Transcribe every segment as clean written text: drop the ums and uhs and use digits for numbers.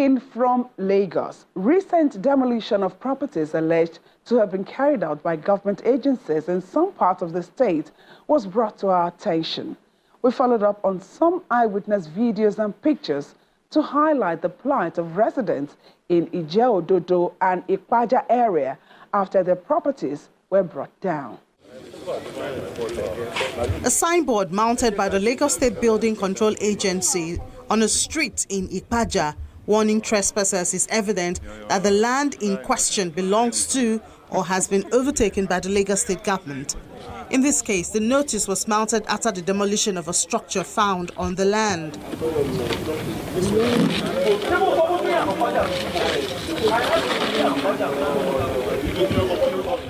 In from Lagos, recent demolition of properties alleged to have been carried out by government agencies in some parts of the state was brought to our attention. We followed up on some eyewitness videos and pictures to highlight the plight of residents in Ije-Ododo and Ikpaja area after their properties were brought down. A signboard mounted by the Lagos State Building Control Agency on a street in Ikpaja warning trespassers is evident that the land in question belongs to or has been overtaken by the Lagos State government. In this case, the notice was mounted after the demolition of a structure found on the land.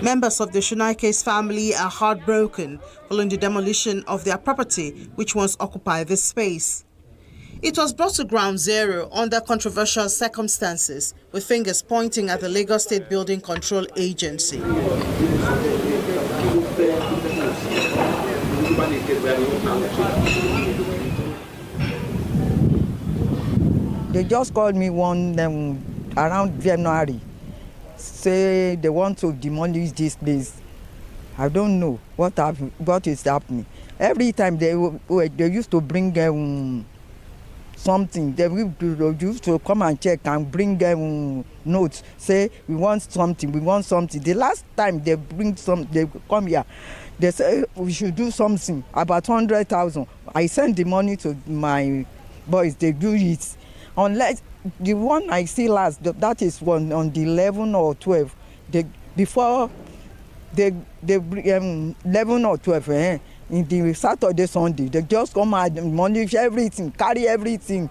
Members of the Shonaike's family are heartbroken following the demolition of their property, which once occupied this space. It was brought to ground zero under controversial circumstances, with fingers pointing at the Lagos State Building Control Agency. They just called me around January, say they want to demolish this place. I don't know what is happening. Every time they used to bring something, they used to come and check and bring notes, say we want something. The last time they come here, they say we should do something about 100,000. I send the money to my boys, they do it. Unless the one I see last, that is one on the 11 or 12. Before they 11 or 12, in the Saturday, Sunday, they just come and demolish everything, carry everything.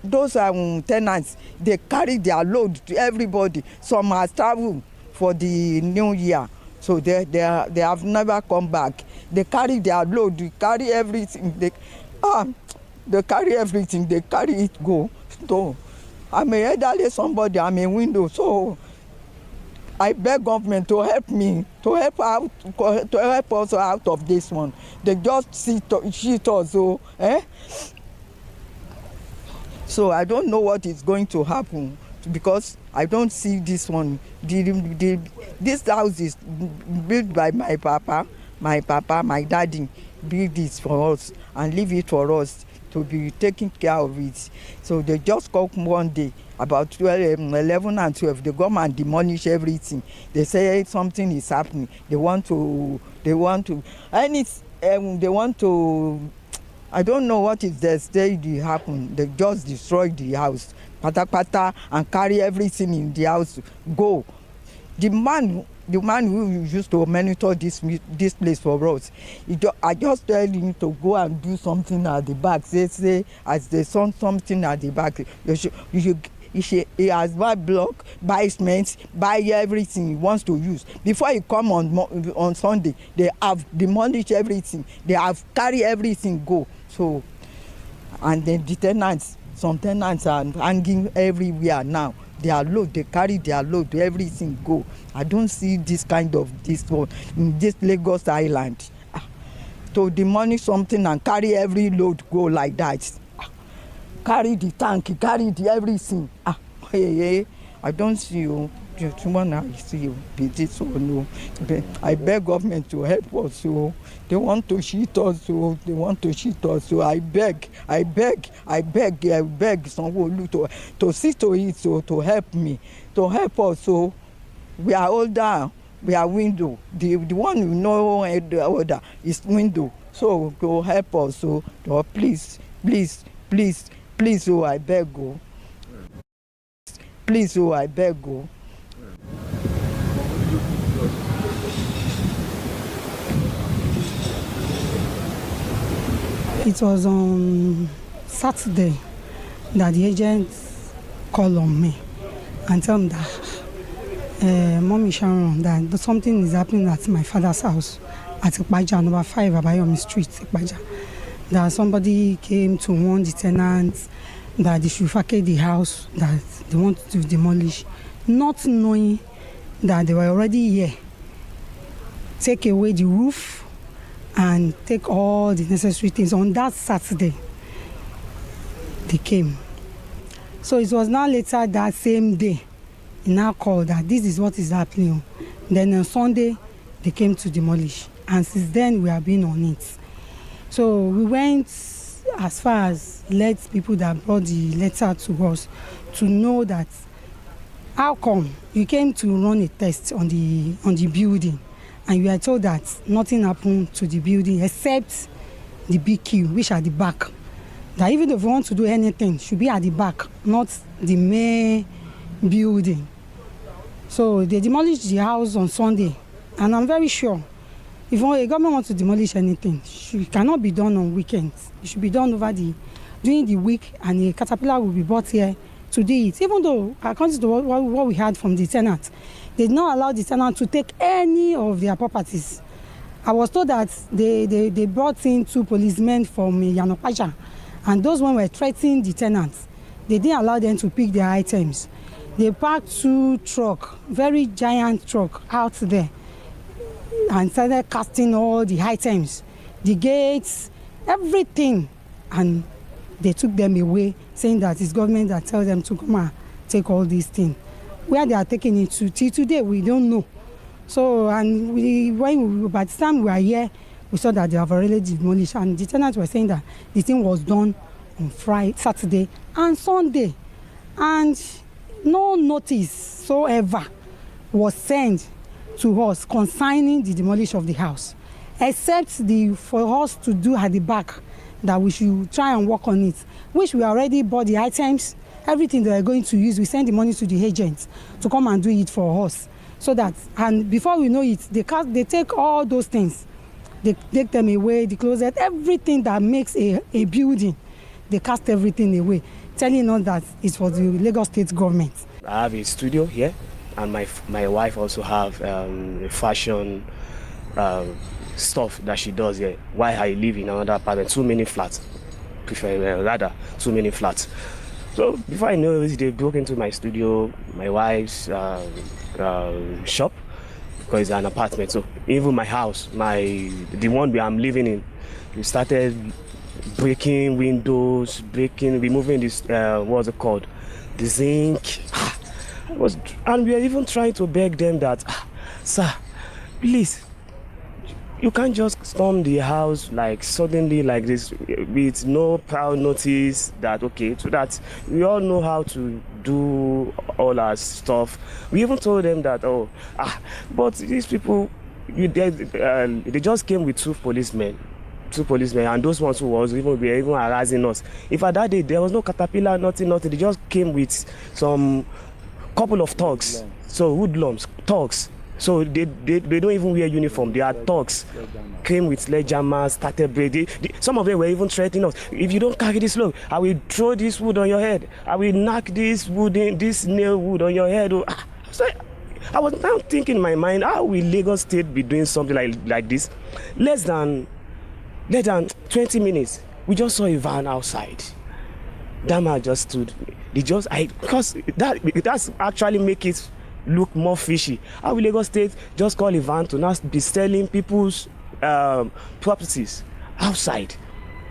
Those tenants, they carry their load to everybody. Some are traveled for the new year, so they have never come back. They carry their load, they carry everything. They carry everything, they carry it go. So I'm a elderly somebody, I'm a window, so I beg government to help me, to help us out of this one. They just cheat us, So I don't know what is going to happen because I don't see this one. This house is built by my papa, my daddy built this for us and leave it for us to be taking care of it. So they just come one day, about 11 and 12, they come and demolish everything. They say something is happening. They want to, I don't know what is the stage it happened. They just destroy the house, pata, and carry everything in the house, go. The man who used to monitor this place for us, I just tell him to go and do something at the back. They say, as they saw something at the back, he has buy block, buy cement, buy everything he wants to use. Before he come on Sunday, they have demolished everything. They have carry everything go. So, and then the tenants, some tenants are hanging everywhere now. Their load, they carry their load, everything go. I don't see this kind of this one in this Lagos Island. To demolish something and carry every load go like that. Carry the tank, carry the everything. I don't see you. I see you. This one, no. I beg government to help us. So they want to cheat us. So they want to cheat us. So I beg someone to see to it. So to help me, to help us. So we are older. We are window. The one you know the order is window. So go help us. So please. Oh, I beg go. Please, oh, I beg go. It was on Saturday that the agents called on me and told me that Mommy Sharon, that something is happening at my father's house at Ikpaja, number 5 Abayomi Street, Ikpaja. That somebody came to warn the tenants that they should vacate the house that they want to demolish, not knowing that they were already here. Take away the roof and take all the necessary things. On that Saturday, they came. So it was now later that same day, he now called that this is what is happening. Then on Sunday, they came to demolish. And since then, we have been on it. So we went as far as let people that brought the letter to us to know that how come you came to run a test on the building and you are told that nothing happened to the building except the BQ, which are the back. That even if you want to do anything, should be at the back, not the main building. So they demolished the house on Sunday, and I'm very sure if a government wants to demolish anything, it cannot be done on weekends. It should be done during the week, and a caterpillar will be brought here to do it. Even though, according to what we heard from the tenant, they did not allow the tenant to take any of their properties. I was told that they brought in 2 policemen from Yanopaja, and those ones were threatening the tenants. They didn't allow them to pick their items. They parked 2 trucks, very giant truck, out there, and started casting all the items, the gates, everything, and they took them away, saying that it's government that tells them to come and take all these things. Where they are taking it to till today, we don't know. So, and by the time we were here, we saw that they have already demolished, and the tenants were saying that the thing was done on Friday, Saturday, and Sunday, and no notice so ever was sent to us concerning the demolition of the house, except for us to do at the back, that we should try and work on it, which we already bought the items, everything they are going to use. We send the money to the agents to come and do it for us, so that, and before we know it, they take all those things, they take them away, the closet, everything that makes a building, they cast everything away, telling us that it's for the Lagos State government. I have a studio here, and my wife also have a fashion stuff that she does here. While I live in another apartment, too many flats. Too many flats. So before I know it, they broke into my studio, my wife's shop, because it's an apartment. So even my house, the one where I'm living in, we started breaking windows, removing this, what's it called, the zinc. And we are even trying to beg them that, sir, please, you can't just storm the house like suddenly like this with no prior notice that, okay, so that we all know how to do all our stuff. We even told them that, but these people, they just came with 2 policemen, and those ones who were even harassing us. If at that day there was no caterpillar, nothing, they just came with some couple of thugs, so hoodlums, thugs. So they don't even wear uniform. They are thugs. Came with sledgehammers, started breaking. Some of them were even threatening us. If you don't carry this load, I will throw this wood on your head. I will knock this nail wood on your head. So I was now thinking in my mind, how will Lagos State be doing something like this? Less than 20 minutes, we just saw a van outside. That man just stood. Because that's actually make it look more fishy. How will Lagos State just call a van to now be selling people's properties outside?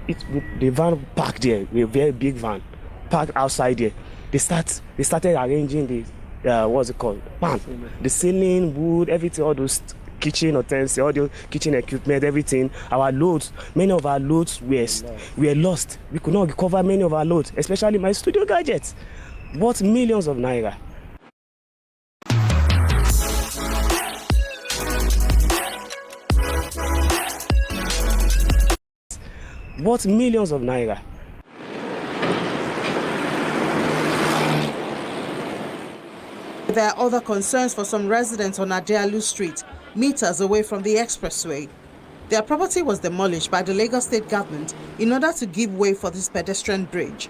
The van parked there, a very big van parked outside there. They started arranging the what's it called? Pan, the ceiling, wood, everything, all those kitchen utensils, all the kitchen equipment, everything. Our loads, many of our loads were lost. We could not recover many of our loads, especially my studio gadgets, worth millions of naira. Worth millions of naira. There are other concerns for some residents on Adealu Street, meters away from the expressway. Their property was demolished by the Lagos State government in order to give way for this pedestrian bridge.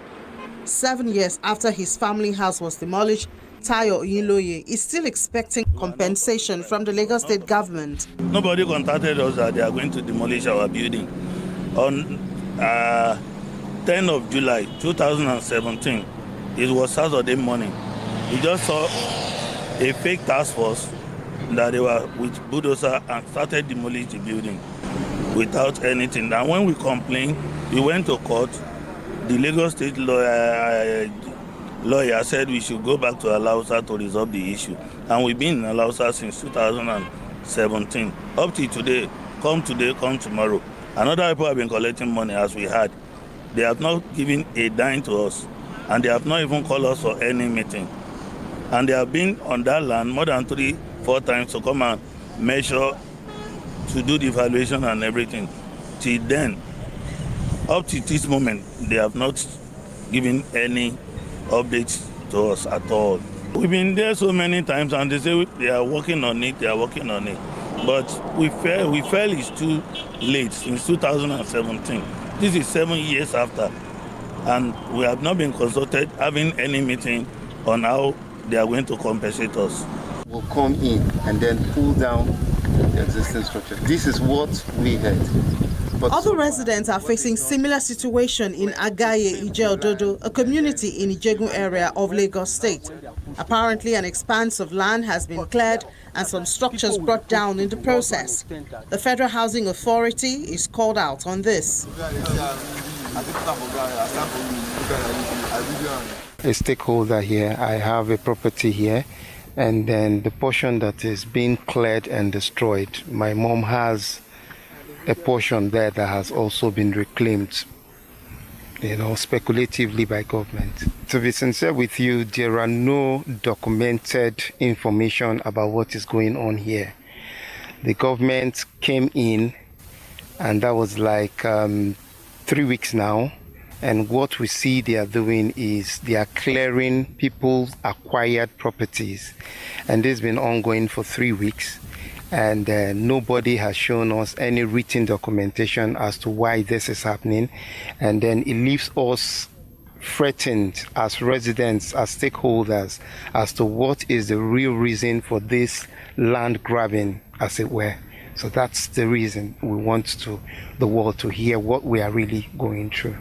7 years after his family house was demolished, Tayo Oyinloye is still expecting compensation from the Lagos State government. Nobody contacted us that they are going to demolish our building. On 10th of July 2017, it was Saturday morning. We just saw a fake task force that they were with bulldozer and started demolishing the building without anything. And when we complained, we went to court. The Lagos State lawyer, lawyer said we should go back to Alausa to resolve the issue. And we've been in Alausa since 2017. Up to today, come tomorrow. Another people have been collecting money as we had. They have not given a dime to us. And they have not even called us for any meeting. And they have been on that land more than 3-4 times to come and measure, to do the evaluation and everything. Till then, up to this moment, they have not given any updates to us at all. We've been there so many times and they say they are working on it, But we felt it's too late since 2017. This is 7 years after. And we have not been consulted, having any meeting on how they are going to compensate us. Will come in and then pull down the existing structure. This is what we had. But other residents are facing similar situation in Agaye, Ije-Ododo, a community in Ijegun area of Lagos State. Apparently, an expanse of land has been cleared and some structures brought down in the process. The Federal Housing Authority is called out on this. A stakeholder here, I have a property here, and then the portion that is being cleared and destroyed, my mom has a portion there that has also been reclaimed, speculatively by government. To be sincere with you, there are no documented information about what is going on here. The government came in, and that was like 3 weeks now. And what we see they are doing is they are clearing people's acquired properties. And this has been ongoing for 3 weeks. And nobody has shown us any written documentation as to why this is happening. And then it leaves us threatened as residents, as stakeholders, as to what is the real reason for this land grabbing, as it were. So that's the reason we want the world to hear what we are really going through.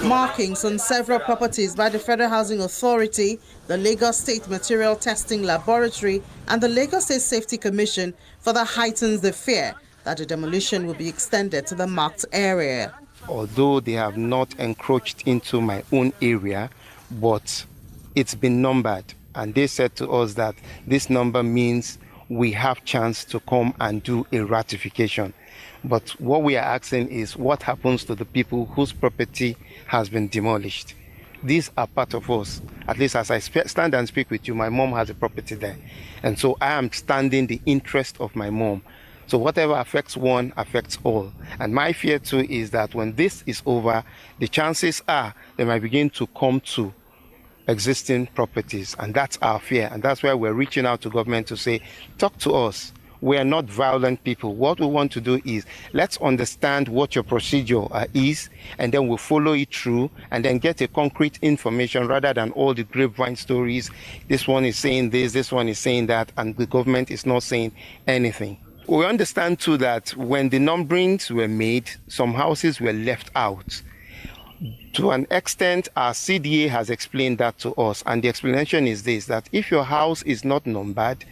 Markings on several properties by the Federal Housing Authority, the Lagos State Material Testing Laboratory, and the Lagos State Safety Commission further heightens the fear that the demolition will be extended to the marked area. Although they have not encroached into my own area, but it's been numbered. And they said to us that this number means we have chance to come and do a ratification. But what we are asking is what happens to the people whose property has been demolished. These are part of us. At least as I stand and speak with you, my mom has a property there. And so I am standing the interest of my mom. So whatever affects one affects all. And my fear too is that when this is over, the chances are they might begin to come to existing properties. And that's our fear. And that's why we're reaching out to government to say, talk to us. We are not violent people. What we want to do is let's understand what your procedure is, and then we'll follow it through and then get a concrete information rather than all the grapevine stories. This one is saying this one is saying that, and the government is not saying anything. We understand too that when the numberings were made, some houses were left out. To an extent, our CDA has explained that to us, and the explanation is this, that if your house is not numbered,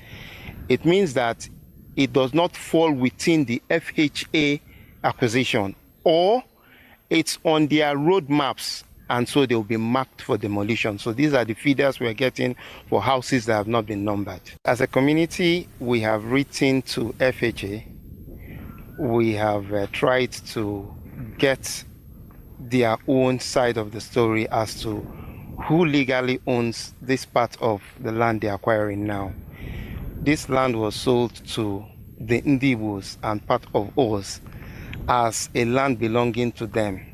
it means that it does not fall within the FHA acquisition, or it's on their road maps, and so they will be marked for demolition. So these are the feeders we're getting for houses that have not been numbered. As a community, we have written to FHA. We have tried to get their own side of the story as to who legally owns this part of the land they're acquiring now. This land was sold to the Ndibos and part of us as a land belonging to them.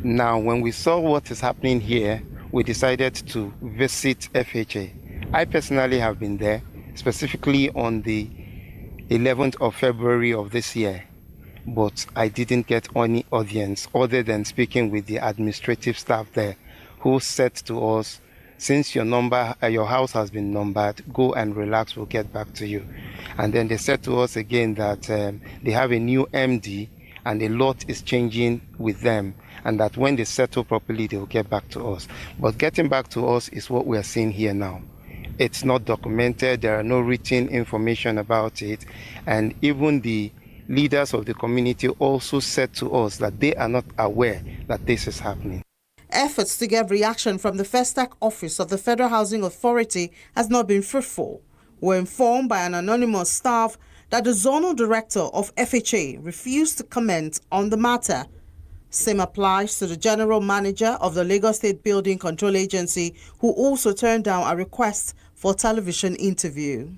Now, when we saw what is happening here, we decided to visit FHA. I personally have been there, specifically on the 11th of February of this year, but I didn't get any audience other than speaking with the administrative staff there, who said to us, since your house has been numbered, go and relax, we'll get back to you. And then they said to us again that they have a new MD and a lot is changing with them, and that when they settle properly, they will get back to us. But getting back to us is what we are seeing here now. It's not documented, there are no written information about it, and even the leaders of the community also said to us that they are not aware that this is happening. efforts to get reaction from the FESTAC office of the Federal Housing Authority has not been fruitful. We're informed by an anonymous staff that the zonal director of FHA refused to comment on the matter. Same applies to the general manager of the Lagos State Building Control Agency, who also turned down a request for television interview.